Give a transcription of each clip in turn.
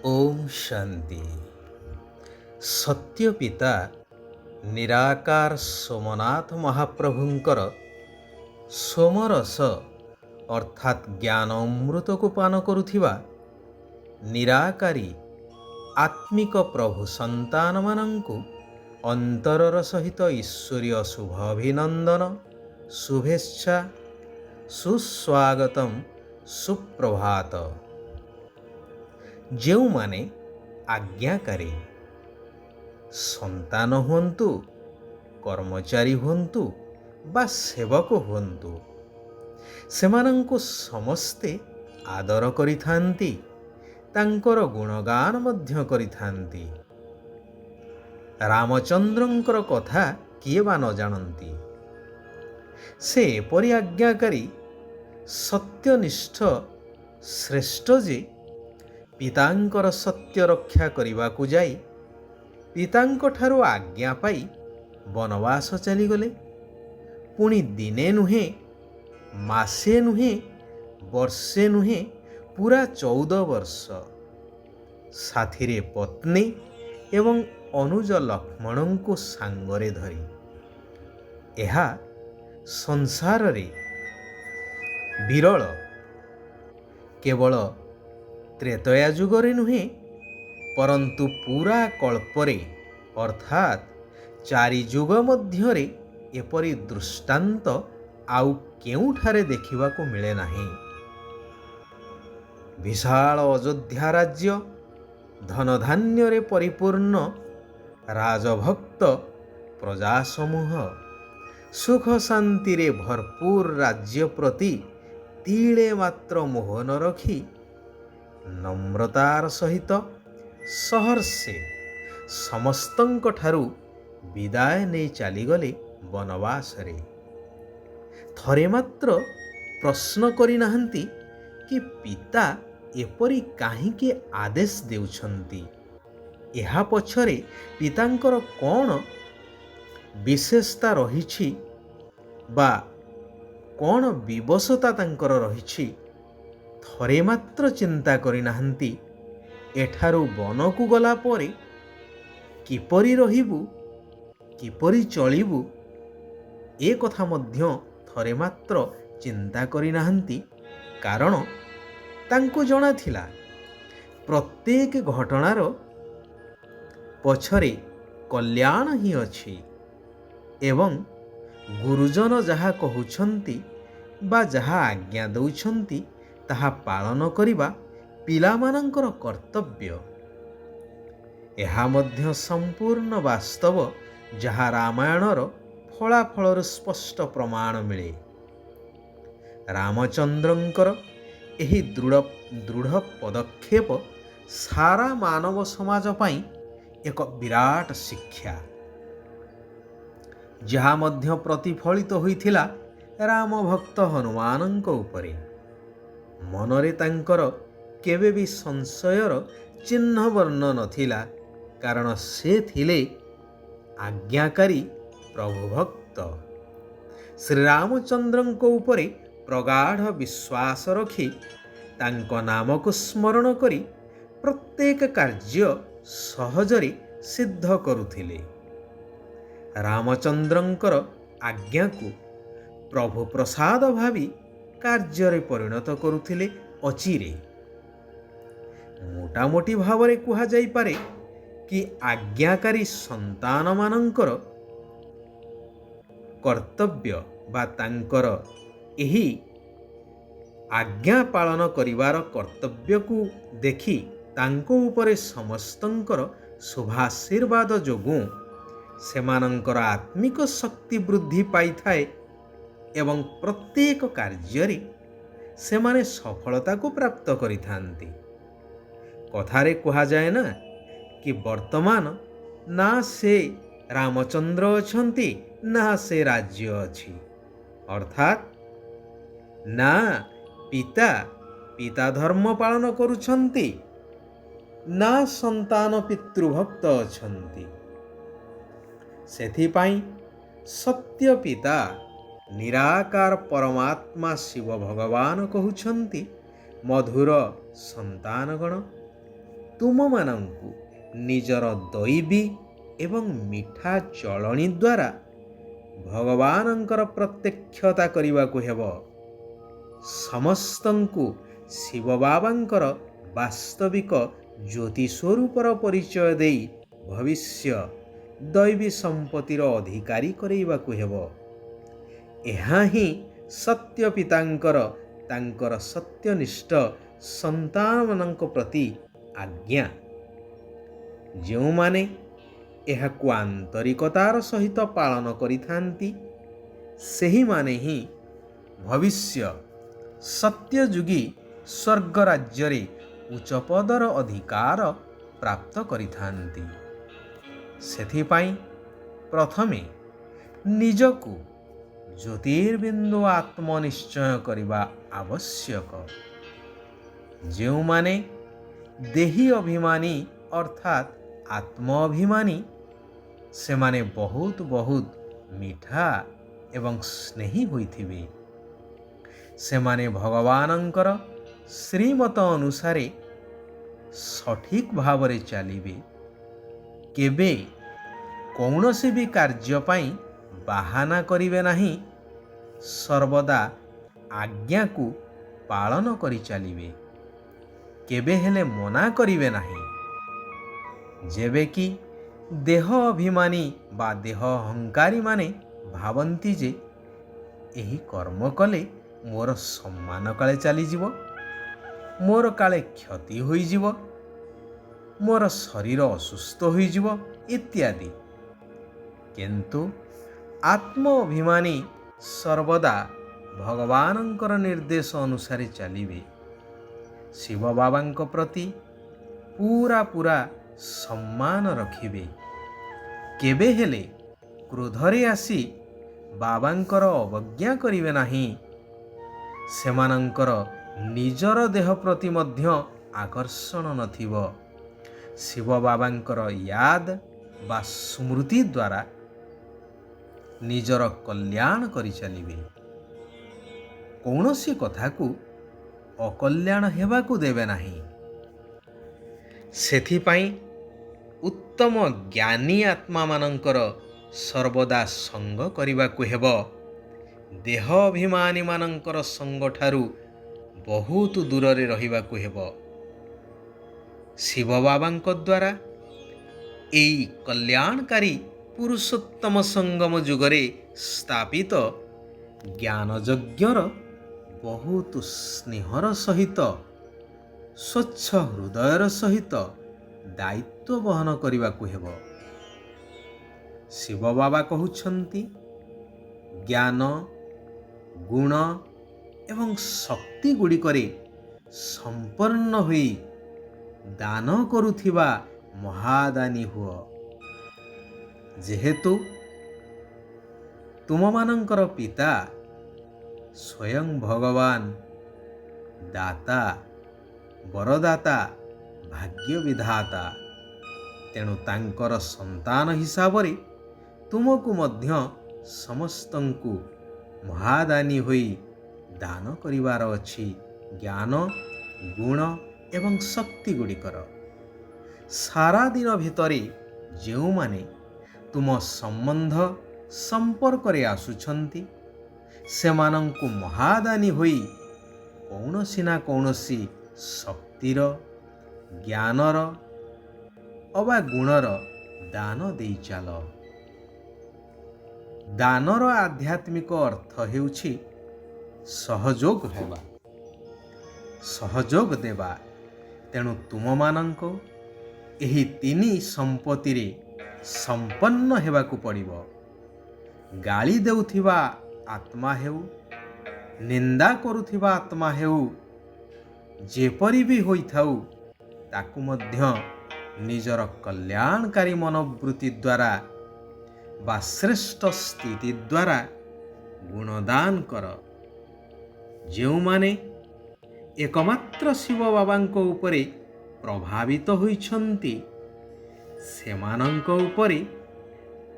ओम शांति। सत्य पिता निराकार सोमनाथ महाप्रभुंकर सोमरस अर्थात ज्ञान अमृत को पान करुथिबा निराकारी आत्मिक प्रभु संतान मानंकु अंतरर सहित ईश्वरीय शुभ अभिनंदन शुभेच्छा सुस्वागतम सुप्रभात। ଯେଉଁମାନେ ଆଜ୍ଞାକାରୀ ସନ୍ତାନ ହୁଅନ୍ତୁ, କର୍ମଚାରୀ ହୁଅନ୍ତୁ ବା ସେବକ ହୁଅନ୍ତୁ, ସେମାନଙ୍କୁ ସମସ୍ତେ ଆଦର କରିଥାନ୍ତି, ତାଙ୍କର ଗୁଣଗାନ ମଧ୍ୟ କରିଥାନ୍ତି। ରାମଚନ୍ଦ୍ରଙ୍କର କଥା କିଏ ବା ନ ଜାଣନ୍ତି। ସେ ଏପରି ଆଜ୍ଞାକାରୀ ସତ୍ୟନିଷ୍ଠ ଶ୍ରେଷ୍ଠ ଯେ ପିତାଙ୍କର ସତ୍ୟ ରକ୍ଷା କରିବାକୁ ଯାଇ ପିତାଙ୍କଠାରୁ ଆଜ୍ଞା ପାଇ ବନବାସ ଚାଲିଗଲେ। ପୁଣି ଦିନେ ନୁହେଁ, ମାସେ ନୁହେଁ, ବର୍ଷେ ନୁହେଁ, ପୁରା 14 ବର୍ଷ ସାଥିରେ ପତ୍ନୀ ଏବଂ ଅନୁଜ ଲକ୍ଷ୍ମଣଙ୍କୁ ସାଙ୍ଗରେ ଧରି। ଏହା ସଂସାରରେ ବିରଳ। କେବଳ ତ୍ରେତୟା ଯୁଗରେ ନୁହେଁ, ପରନ୍ତୁ ପୁରା କଳ୍ପରେ ଅର୍ଥାତ୍ 4 ଯୁଗ ମଧ୍ୟରେ ଏପରି ଦୃଷ୍ଟାନ୍ତ ଆଉ କେଉଁଠାରେ ଦେଖିବାକୁ ମିଳେ ନାହିଁ। ବିଶାଳ ଅଯୋଧ୍ୟା ରାଜ୍ୟ ଧନଧାନ୍ୟରେ ପରିପୂର୍ଣ୍ଣ, ରାଜଭକ୍ତ ପ୍ରଜା ସମୂହ, ସୁଖ ଶାନ୍ତିରେ ଭରପୁର ରାଜ୍ୟ ପ୍ରତି ତିଳେ ମାତ୍ର ମୋହ ନ ରଖି ନମ୍ରତାର ସହିତ ସହର୍ଷେ ସମସ୍ତଙ୍କଠାରୁ ବିଦାୟ ନେଇ ଚାଲିଗଲେ ବନବାସରେ। ଥରେ ମାତ୍ର ପ୍ରଶ୍ନ କରିନାହାନ୍ତି କି ପିତା ଏପରି କାହିଁକି ଆଦେଶ ଦେଉଛନ୍ତି? ଏହା ପଛରେ ପିତାଙ୍କର କ'ଣ ବିଶେଷତା ରହିଛି ବା କ'ଣ ବିବଶତା ତାଙ୍କର ରହିଛି? ଥରେ ମାତ୍ର ଚିନ୍ତା କରିନାହାନ୍ତି ଏଠାରୁ ବନକୁ ଗଲା ପରେ କିପରି ରହିବୁ, କିପରି ଚଳିବୁ? ଏ କଥା ମଧ୍ୟ ଥରେ ମାତ୍ର ଚିନ୍ତା କରିନାହାନ୍ତି। କାରଣ ତାଙ୍କୁ ଜଣାଥିଲା ପ୍ରତ୍ୟେକ ଘଟଣାର ପଛରେ କଲ୍ୟାଣ ହିଁ ଅଛି ଏବଂ ଗୁରୁଜନ ଯାହା କହୁଛନ୍ତି ବା ଯାହା ଆଜ୍ଞା ଦେଉଛନ୍ତି ତାହା ପାଳନ କରିବା ପିଲାମାନଙ୍କର କର୍ତ୍ତବ୍ୟ। ଏହା ମଧ୍ୟ ସମ୍ପୂର୍ଣ୍ଣ ବାସ୍ତବ, ଯାହା ରାମାୟଣର ଫଳାଫଳରୁ ସ୍ପଷ୍ଟ ପ୍ରମାଣ ମିଳେ। ରାମଚନ୍ଦ୍ରଙ୍କର ଏହି ଦୃଢ଼ ପଦକ୍ଷେପ ସାରା ମାନବ ସମାଜ ପାଇଁ ଏକ ବିରାଟ ଶିକ୍ଷା, ଯାହା ମଧ୍ୟ ପ୍ରତିଫଳିତ ହୋଇଥିଲା ରାମ ଭକ୍ତ ହନୁମାନଙ୍କ ଉପରେ। ମନରେ ତାଙ୍କର କେବେ ବି ସଂଶୟର ଚିହ୍ନ ବର୍ଣ୍ଣ ନଥିଲା, କାରଣ ସେ ଥିଲେ ଆଜ୍ଞାକାରୀ ପ୍ରଭୁ ଭକ୍ତ। ଶ୍ରୀରାମଚନ୍ଦ୍ରଙ୍କ ଉପରେ ପ୍ରଗାଢ଼ ବିଶ୍ୱାସ ରଖି ତାଙ୍କ ନାମକୁ ସ୍ମରଣ କରି ପ୍ରତ୍ୟେକ କାର୍ଯ୍ୟ ସହଜରେ ସିଦ୍ଧ କରୁଥିଲେ। ରାମଚନ୍ଦ୍ରଙ୍କର ଆଜ୍ଞାକୁ ପ୍ରଭୁ ପ୍ରସାଦ ଭାବି କାର୍ଯ୍ୟରେ ପରିଣତ କରୁଥିଲେ ଅଚିରେ। ମୋଟାମୋଟି ଭାବରେ କୁହାଯାଇପାରେ କି ଆଜ୍ଞାକାରୀ ସନ୍ତାନମାନଙ୍କର କର୍ତ୍ତବ୍ୟ ବା ତାଙ୍କର ଏହି ଆଜ୍ଞା ପାଳନ କରିବାର କର୍ତ୍ତବ୍ୟକୁ ଦେଖି ତାଙ୍କ ଉପରେ ସମସ୍ତଙ୍କର ଶୁଭାଶୀର୍ବାଦ ଯୋଗୁଁ ସେମାନଙ୍କର ଆତ୍ମିକ ଶକ୍ତି ବୃଦ୍ଧି ପାଇଥାଏ ଏବଂ ପ୍ରତ୍ୟେକ କାର୍ଯ୍ୟରେ ସେମାନେ ସଫଳତାକୁ ପ୍ରାପ୍ତ କରିଥାନ୍ତି। କଥାରେ କୁହାଯାଏ ନା କି ବର୍ତ୍ତମାନ ନା ସେ ରାମଚନ୍ଦ୍ର ଅଛନ୍ତି ନା ସେ ରାଜ୍ୟ ଅଛି, ଅର୍ଥାତ୍ ନା ପିତା ଧର୍ମ ପାଳନ କରୁଛନ୍ତି, ନା ସନ୍ତାନ ପିତୃଭକ୍ତ ଅଛନ୍ତି। ସେଥିପାଇଁ ସତ୍ୟ ପିତା ନିରାକାର ପରମାତ୍ମା ଶିବ ଭଗବାନ କହୁଛନ୍ତି, ମଧୁର ସନ୍ତାନଗଣ, ତୁମମାନଙ୍କୁ ନିଜର ଦୈବୀ ଏବଂ ମିଠା ଚଳଣି ଦ୍ୱାରା ଭଗବାନଙ୍କର ପ୍ରତ୍ୟକ୍ଷତା କରିବାକୁ ହେବ। ସମସ୍ତଙ୍କୁ ଶିବ ବାବାଙ୍କର ବାସ୍ତବିକ ଜ୍ୟୋତି ସ୍ୱରୂପର ପରିଚୟ ଦେଇ ଭବିଷ୍ୟ ଦୈବୀ ସମ୍ପତ୍ତିର ଅଧିକାରୀ କରାଇବାକୁ ହେବ। ଏହା ହିଁ ସତ୍ୟ ପିତାଙ୍କର ତାଙ୍କର ସତ୍ୟନିଷ୍ଠ ସନ୍ତାନମାନଙ୍କ ପ୍ରତି ଆଜ୍ଞା। ଯେଉଁମାନେ ଏହାକୁ ଆନ୍ତରିକତାର ସହିତ ପାଳନ କରିଥାନ୍ତି ସେହିମାନେ ହିଁ ଭବିଷ୍ୟ ସତ୍ୟଯୁଗୀ ସ୍ୱର୍ଗ ରାଜ୍ୟରେ ଉଚ୍ଚ ପଦର ଅଧିକାର ପ୍ରାପ୍ତ କରିଥାନ୍ତି। ସେଥିପାଇଁ ପ୍ରଥମେ ନିଜକୁ ଜ୍ୟୋତିର୍ବିନ୍ଦୁ ଆତ୍ମନିଶ୍ଚୟ କରିବା ଆବଶ୍ୟକ। ଯେଉଁମାନେ ଦେହୀ ଅଭିମାନୀ ଅର୍ଥାତ୍ ଆତ୍ମ ଅଭିମାନୀ ସେମାନେ ବହୁତ ମିଠା ଏବଂ ସ୍ନେହୀ ହୋଇଥିବେ। ସେମାନେ ଭଗବାନଙ୍କର ଶ୍ରୀମତ ଅନୁସାରେ ସଠିକ୍ ଭାବରେ ଚାଲିବେ। କେବେ କୌଣସି ବି କାର୍ଯ୍ୟ ପାଇଁ ବାହାନା କରିବେ ନାହିଁ। ସର୍ବଦା ଆଜ୍ଞାକୁ ପାଳନ କରି ଚାଲିବେ। କେବେ ହେଲେ ମନା କରିବେ ନାହିଁ। ଯେବେ କି ଦେହ ଅଭିମାନୀ ବା ଦେହ ଅହଙ୍କାରୀମାନେ ଭାବନ୍ତି ଯେ ଏହି କର୍ମ କଲେ ମୋର ସମ୍ମାନ କାଳେ ଚାଲିଯିବ, ମୋର କାଳେ କ୍ଷତି ହୋଇଯିବ, ମୋର ଶରୀର ଅସୁସ୍ଥ ହୋଇଯିବ ଇତ୍ୟାଦି। କିନ୍ତୁ ଆତ୍ମ ଅଭିମାନୀ ସର୍ବଦା ଭଗବାନଙ୍କର ନିର୍ଦ୍ଦେଶ ଅନୁସାରେ ଚାଲିବେ। ଶିବ ବାବାଙ୍କ ପ୍ରତି ପୂରା ସମ୍ମାନ ରଖିବେ। କେବେ ହେଲେ କ୍ରୋଧରେ ଆସି ବାବାଙ୍କର ଅବଜ୍ଞା କରିବେ ନାହିଁ। ସେମାନଙ୍କର ନିଜର ଦେହ ପ୍ରତି ମଧ୍ୟ ଆକର୍ଷଣ ନଥିବ। ଶିବ ବାବାଙ୍କର ୟାଦ ବା ସ୍ମୃତି ଦ୍ୱାରା ନିଜର କଲ୍ୟାଣ କରିଚାଲିବେ। କୌଣସି କଥାକୁ ଅକଲ୍ୟାଣ ହେବାକୁ ଦେବେ ନାହିଁ। ସେଥିପାଇଁ ଉତ୍ତମ ଜ୍ଞାନୀ ଆତ୍ମାମାନଙ୍କର ସର୍ବଦା ସଙ୍ଗ କରିବାକୁ ହେବ। ଦେହ ଅଭିମାନୀମାନଙ୍କର ସଙ୍ଗଠାରୁ ବହୁତ ଦୂରରେ ରହିବାକୁ ହେବ। ଶିବ ବାବାଙ୍କ ଦ୍ୱାରା ଏହି କଲ୍ୟାଣକାରୀ ପୁରୁଷୋତ୍ତମ ସଙ୍ଗମ ଯୁଗରେ ସ୍ଥାପିତ ଜ୍ଞାନଯଜ୍ଞର ବହୁତ ସ୍ନେହର ସହିତ ସ୍ୱଚ୍ଛ ହୃଦୟର ସହିତ ଦାୟିତ୍ୱ ବହନ କରିବାକୁ ହେବ। ଶିବ ବାବା କହୁଛନ୍ତି, ଜ୍ଞାନ, ଗୁଣ ଏବଂ ଶକ୍ତି ଗୁଡ଼ିକରେ ସମ୍ପନ୍ନ ହୋଇ ଦାନ କରୁଥିବା ମହାଦାନୀ ହୁଅ। ଯେହେତୁ ତୁମମାନଙ୍କର ପିତା ସ୍ୱୟଂ ଭଗବାନ ଦାତା, ବରଦାତା, ଭାଗ୍ୟ ବିଧାତା, ତେଣୁ ତାଙ୍କର ସନ୍ତାନ ହିସାବରେ ତୁମକୁ ମଧ୍ୟ ସମସ୍ତଙ୍କୁ ମହାଦାନୀ ହୋଇ ଦାନ କରିବାର ଅଛି ଜ୍ଞାନ, ଗୁଣ ଏବଂ ଶକ୍ତି ଗୁଡ଼ିକର। ସାରା ଦିନ ଭିତରେ ଯେଉଁମାନେ ତୁମ ସମ୍ପର୍କରେ ଆସୁଛନ୍ତି ସେମାନଙ୍କୁ ମହାଦାନୀ ହୋଇ କୌଣସି ନା କୌଣସି ଶକ୍ତିର, ଜ୍ଞାନର ଅବା ଗୁଣର ଦାନ ଦେଇ ଚାଲ। ଦାନର ଆଧ୍ୟାତ୍ମିକ ଅର୍ଥ ହେଉଛି ସହଯୋଗ ହେବା, ସହଯୋଗ ଦେବା। ତେଣୁ ତୁମମାନଙ୍କୁ ଏହି ତିନି ସମ୍ପତ୍ତିରେ ସମ୍ପନ୍ନ ହେବାକୁ ପଡ଼ିବ। ଗାଳି ଦେଉଥିବା ଆତ୍ମା ହେଉ, ନିନ୍ଦା କରୁଥିବା ଆତ୍ମା ହେଉ, ଯେପରି ବି ହୋଇଥାଉ ତାକୁ ମଧ୍ୟ ନିଜର କଲ୍ୟାଣକାରୀ ମନୋବୃତ୍ତି ଦ୍ୱାରା ବା ଶ୍ରେଷ୍ଠ ସ୍ଥିତି ଦ୍ୱାରା ଗୁଣଦାନ କର। ଯେଉଁମାନେ ଏକମାତ୍ର ଶିବ ବାବାଙ୍କ ଉପରେ ପ୍ରଭାବିତ ହୋଇଛନ୍ତି ସେମାନଙ୍କ ଉପରେ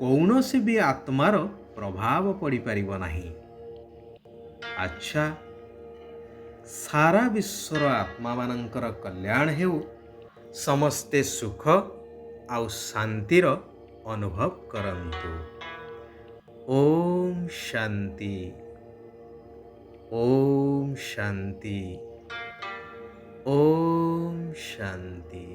କୌଣସି ବି ଆତ୍ମାର ପ୍ରଭାବ ପଡ଼ିପାରିବ ନାହିଁ। ଆଚ୍ଛା, ସାରା ବିଶ୍ୱର ଆତ୍ମାମାନଙ୍କର କଲ୍ୟାଣ ହେଉ ସମସ୍ତେ ସୁଖ ଆଉ ଶାନ୍ତିର ଅନୁଭବ କରନ୍ତୁ। ଓମ୍ ଶାନ୍ତି। ଓମ୍ ଶାନ୍ତି। ଓମ୍ ଶାନ୍ତି।